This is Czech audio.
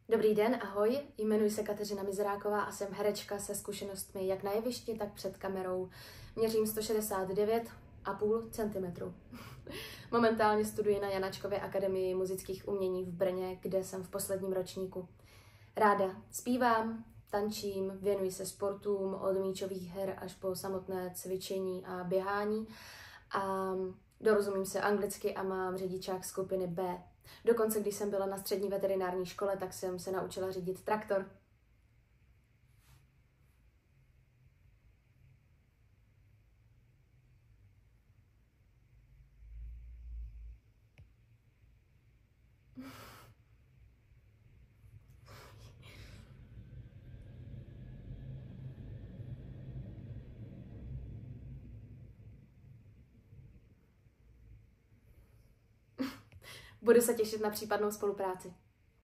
Dobrý den, ahoj, jmenuji se Kateřina Mizeráková a jsem herečka se zkušenostmi jak na jevišti, tak před kamerou. Měřím 169,5 cm. Momentálně studuji na Janáčkově akademii muzických umění v Brně, kde jsem v posledním ročníku. Ráda zpívám, tančím, věnuji se sportům od míčových her až po samotné cvičení a běhání a dorozumím se anglicky a mám řidičák skupiny B. Dokonce, když jsem byla na střední veterinární škole, tak jsem se naučila řídit traktor. Budu se těšit na případnou spolupráci.